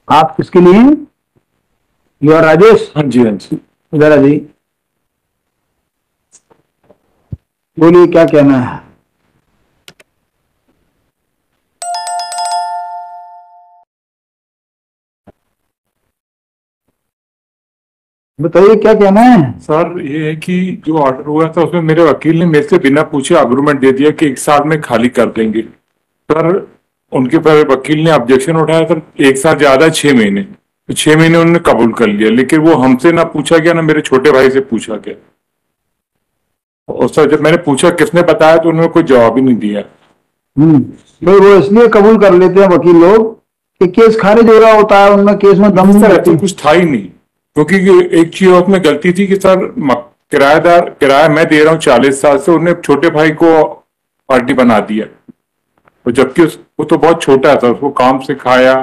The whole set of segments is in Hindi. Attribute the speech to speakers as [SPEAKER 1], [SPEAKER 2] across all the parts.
[SPEAKER 1] आप किसके लिए? You are Rajesh?
[SPEAKER 2] हाँ जी, हाँ जी।
[SPEAKER 1] इधर आ जाइए, बोलिए क्या कहना है। बताइए क्या कहना है।
[SPEAKER 2] सर ये है कि जो ऑर्डर हुआ था उसमें मेरे वकील ने मेरे से बिना पूछे अग्रीमेंट दे दिया कि 1 साल में खाली कर देंगे। सर उनके पर वकील ने ऑब्जेक्शन उठाया सर, 1 साल ज्यादा 6 महीने, तो 6 महीने उन्होंने कबूल कर लिया, लेकिन वो हमसे ना पूछा गया ना मेरे छोटे भाई से पूछा गया। और सर जब मैंने पूछा किसने बताया तो उन्होंने कोई जवाब ही नहीं दिया।
[SPEAKER 1] भाई वो इसलिए कबूल कर लेते हैं वकील लोग कि केस खारिज हो रहा होता है, उनमें केस में दम नहीं
[SPEAKER 2] सर
[SPEAKER 1] रहती।
[SPEAKER 2] ऐसा कुछ था ही नहीं, क्योंकि एक चीज उसमें गलती थी कि सर किराएदार किराया मैं दे रहा हूँ 40 साल से, उन्होंने छोटे भाई को पार्टी बना दिया, और जबकि वो तो बहुत छोटा था, उसको काम सिखाया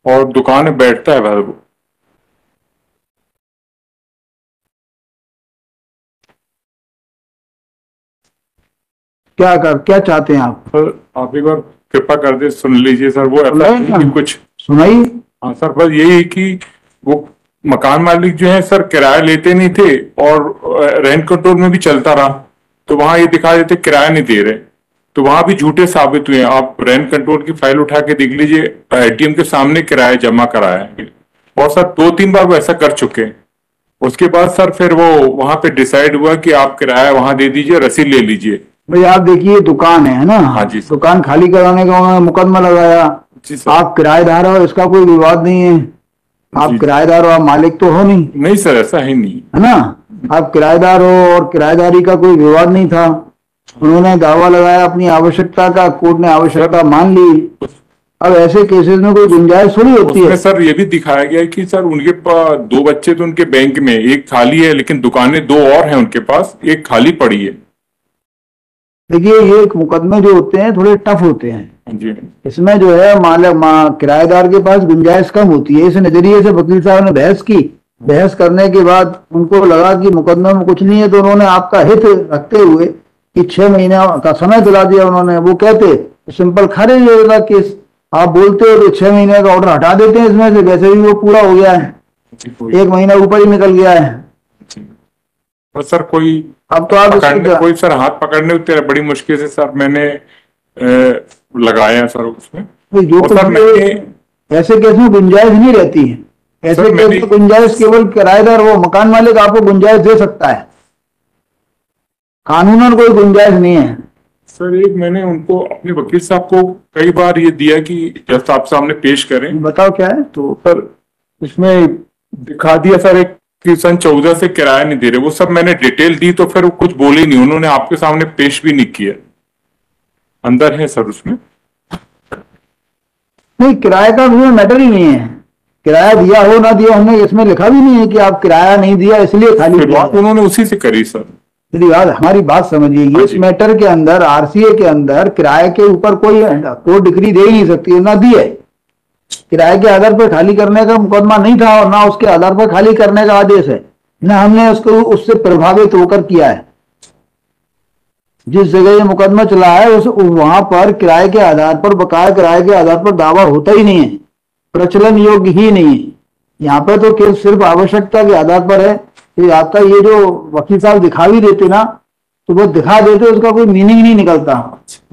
[SPEAKER 2] और दुकान में बैठता है भाई वो।
[SPEAKER 1] क्या चाहते हैं आप?
[SPEAKER 2] सर आप एक बार कृपा कर दे सुन लीजिए सर, वो ऐसा नहीं कि कुछ।
[SPEAKER 1] सुनाइए।
[SPEAKER 2] हाँ सर, बस यही है कि वो मकान मालिक जो है सर किराया लेते नहीं थे और रेंट कंट्रोल में भी चलता रहा, तो वहां ये दिखा देते किराया नहीं दे रहे, तो वहां भी झूठे साबित हुए। आप रेंट कंट्रोल की फाइल उठा के देख लीजिए, एटीएम के सामने किराया जमा कराया है, और सर 2-3 बार वो ऐसा कर चुके हैं। उसके बाद सर फिर वो वहां पे डिसाइड हुआ कि आप किराया वहां दे दीजिए, रसीद ले लीजिए।
[SPEAKER 1] भाई आप देखिए दुकान है ना?
[SPEAKER 2] हाँ जी सर।
[SPEAKER 1] दुकान खाली कराने का उन्होंने मुकदमा लगाया।
[SPEAKER 2] जी सर।
[SPEAKER 1] आप किराएदार हो, इसका कोई विवाद नहीं है। आप किराएदार हो, आप मालिक तो हो नहीं।
[SPEAKER 2] नहीं सर, ऐसा है नहीं,
[SPEAKER 1] है ना? आप किराएदार हो और किराएदारी का कोई विवाद नहीं था। उन्होंने दावा लगाया अपनी आवश्यकता का, कोर्ट ने आवश्यकता मान ली। अब ऐसे केसेस में कोई गुंजाइश थोड़ी होती है।
[SPEAKER 2] सर ये भी दिखाया गया है कि सर उनके पास 2 बच्चे तो उनके बैंक में, एक खाली है, लेकिन दुकानें 2 और हैं उनके पास, एक खाली पड़ी है।
[SPEAKER 1] देखिए ये मुकदमे जो होते हैं थोड़े टफ होते हैं
[SPEAKER 2] जी।
[SPEAKER 1] इसमें जो है किराएदार के पास गुंजाइश कम होती है। इस नजरिए से वकील साहब ने बहस की। बहस करने के बाद उनको लगा कि मुकदमे में कुछ नहीं है, तो उन्होंने आपका हित रखते हुए कि 6 महीने का समय दिला दिया उन्होंने। वो कहते तो सिंपल खारिज हो जाएगा केस। आप बोलते हो तो 6 महीने का ऑर्डर हटा देते हैं इसमें से, वैसे भी वो पूरा हो गया है, 1 महीना ऊपर ही निकल गया है।
[SPEAKER 2] और सर कोई
[SPEAKER 1] अब तो आप
[SPEAKER 2] कोई सर हाथ पकड़ने तेरा बड़ी मुश्किल से सर मैंने लगाया सर उसमें।
[SPEAKER 1] जो
[SPEAKER 2] और सर
[SPEAKER 1] ऐसे केस में गुंजाइश नहीं रहती है। ऐसे केस में गुंजाइश केवल किराएदार, वो मकान मालिक आपको गुंजाइश दे सकता है, कानूनन कोई गुंजाइश नहीं है।
[SPEAKER 2] सर एक मैंने उनको अपने वकील साहब को कई बार ये दिया कि जब आप सामने पेश करें।
[SPEAKER 1] बताओ क्या है?
[SPEAKER 2] तो सर इसमें दिखा दिया सर एक कि सन 14 से किराया नहीं दे रहे, वो सब मैंने डिटेल दी, तो फिर वो कुछ बोले नहीं, उन्होंने आपके सामने पेश भी नहीं किया। अंदर है सर उसमें।
[SPEAKER 1] नहीं, किराए का भी मैटर ही नहीं है। किराया दिया हो ना दिया, हमने इसमें लिखा भी नहीं है कि आप किराया नहीं दिया इसलिए खाली किया।
[SPEAKER 2] उन्होंने उसी से करी सर।
[SPEAKER 1] हमारी बात समझिए, ये इस मैटर के अंदर आरसीए के अंदर किराए के ऊपर कोई कोर्ट डिग्री दे ही नहीं सकती, ना दी है। किराए के आधार पर खाली करने का मुकदमा नहीं था और ना उसके आधार पर खाली करने का आदेश है, ना हमने उसको उससे प्रभावित होकर किया है। जिस जगह ये मुकदमा चला है उस वहां पर किराए के आधार पर, बकाया किराए के आधार पर दावा होता ही नहीं है, प्रचलन योग्य ही नहीं है। यहाँ पे तो केस सिर्फ आवश्यकता के आधार पर है। तो आपका ये जो वकील साहब दिखा भी देते ना, तो वो दिखा देते उसका कोई मीनिंग नहीं निकलता।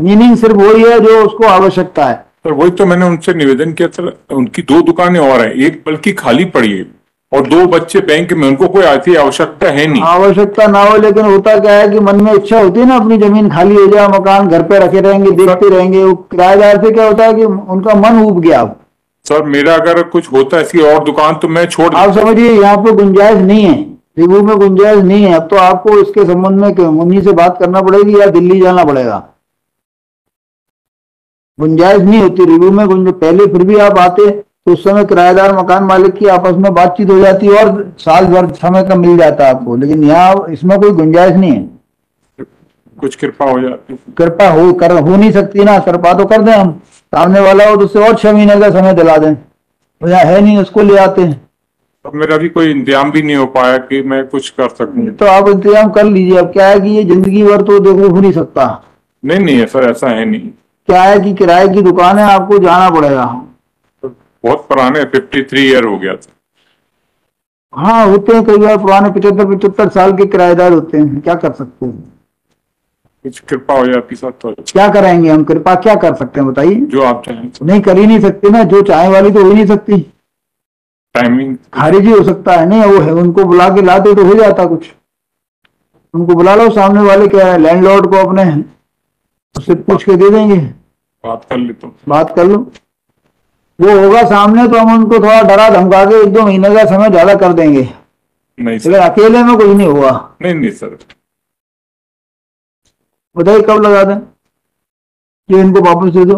[SPEAKER 1] मीनिंग सिर्फ वही है जो उसको आवश्यकता है।
[SPEAKER 2] सर वही तो मैंने उनसे निवेदन किया सर, उनकी 2 दुकानें और हैं, एक बल्कि खाली पड़ी है, और 2 बच्चे बैंक में, उनको कोई ऐसी आवश्यकता है नहीं।
[SPEAKER 1] आवश्यकता ना हो, लेकिन होता क्या है कि मन में इच्छा होती है ना, अपनी जमीन खाली हो जाए, मकान घर पे रखे रहेंगे, देखते रहेंगे। वो किराएदार से क्या होता है कि उनका मन उब गया। अब
[SPEAKER 2] सर मेरा अगर कुछ होता है ऐसी और दुकान तो मैं छोड़,
[SPEAKER 1] आप समझिए यहाँ पे गुंजाइश नहीं है, रिव्यू में गुंजाइश नहीं है। अब तो आपको इसके संबंध में मुन्नी से बात करना पड़ेगी या दिल्ली जाना पड़ेगा। गुंजाइश नहीं होती रिव्यू में। पहले फिर भी आप आते तो उस समय किराएदार मकान मालिक की आपस में बातचीत हो जाती और साल भर समय का मिल जाता आपको, लेकिन यहाँ इसमें कोई गुंजाइश नहीं है।
[SPEAKER 2] कुछ कृपा हो जाती,
[SPEAKER 1] कृपा हो नहीं सकती ना। कृपा तो कर दें हम, सामने वाला हो तो उससे और 6 महीने का समय दिला दें, तो यहाँ है नहीं, उसको ले आते हैं।
[SPEAKER 2] अब मेरा भी कोई इंतजाम भी नहीं हो पाया कि मैं कुछ कर सकूं।
[SPEAKER 1] तो आप इंतजाम कर लीजिए। अब क्या है कि ये जिंदगी भर तो देखो हो नहीं सकता।
[SPEAKER 2] नहीं है सर, ऐसा है नहीं।
[SPEAKER 1] क्या है कि किराए की दुकान है, आपको जाना पड़ेगा।
[SPEAKER 2] बहुत पुराने 53 ईयर हो गया था।
[SPEAKER 1] हाँ होते हैं कई बार पुराने 75 साल के किराएदार होते हैं, क्या कर सकते हैं।
[SPEAKER 2] कुछ कृपा हो जाती सर तो
[SPEAKER 1] क्या कराएंगे हम, कृपा क्या कर सकते हैं बताइए।
[SPEAKER 2] जो आप चाहें।
[SPEAKER 1] नहीं कर ही नहीं सकते ना, जो चाहे वाली तो हो ही नहीं सकती।
[SPEAKER 2] टाइमिंग
[SPEAKER 1] खारिज ही हो सकता है, नहीं वो है, उनको बुला के लाते तो हो जाता कुछ। उनको बुला लो, सामने वाले क्या है लैंडलॉर्ड को अपने, उससे पूछ के दे देंगे।
[SPEAKER 2] बात कर लेता हूँ।
[SPEAKER 1] बात कर लो, वो होगा सामने तो हम उनको थोड़ा डरा धमका के 1-2 महीने का समय ज्यादा कर देंगे।
[SPEAKER 2] नहीं
[SPEAKER 1] लेकिन
[SPEAKER 2] सर,
[SPEAKER 1] अकेले में कोई नहीं होगा।
[SPEAKER 2] नहीं सर।
[SPEAKER 1] बताइए कब लगा दें कि इनको वापस दे दो।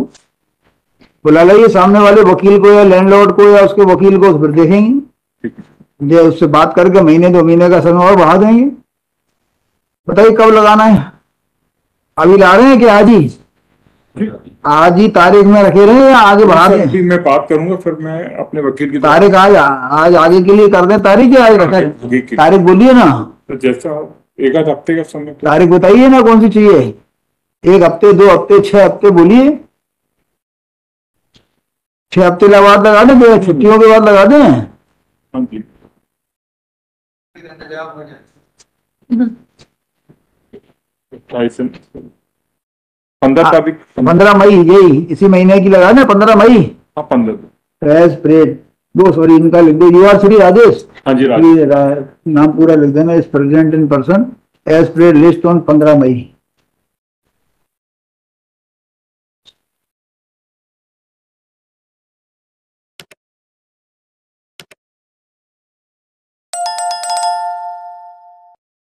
[SPEAKER 1] बुला लाइए सामने वाले वकील को या लैंडलॉर्ड को या उसके वकील को, फिर देखेंगे।
[SPEAKER 2] ठीक है।
[SPEAKER 1] ये उससे बात करके महीने 2 महीने का समय और बढ़ा देंगे। बताइए कब लगाना है, अभी ला रहे हैं कि आज ही? आज ही तारीख में रखे रहे या आगे बढ़ा दें?
[SPEAKER 2] अभी मैं बात करूंगा, फिर मैं अपने वकील की
[SPEAKER 1] तारीख आज आगे के लिए कर दें, तारीख या आज रखें? तारीख बोलिए ना,
[SPEAKER 2] तो जैसा 1 हफ्ते का समय।
[SPEAKER 1] तारीख बताइए ना कौन सी चाहिए, 1 हफ्ते, 2 हफ्ते, 6 हफ्ते बोलिए। 6 हफ्ते बाद लगा दें, छुट्टियों के बाद लगा दें।
[SPEAKER 2] हाँ जी। 15 तारीख,
[SPEAKER 1] 15 मई, यही इसी महीने की लगा दें 15 मई।
[SPEAKER 2] हाँ 15।
[SPEAKER 1] एज प्रेड दो, सॉरी इनका लिख दो, यूआर श्री राजेश।
[SPEAKER 2] हाँ जी
[SPEAKER 1] नाम पूरा लिख देना, is present in person as प्रेड लिस्ट ऑन 15 मई।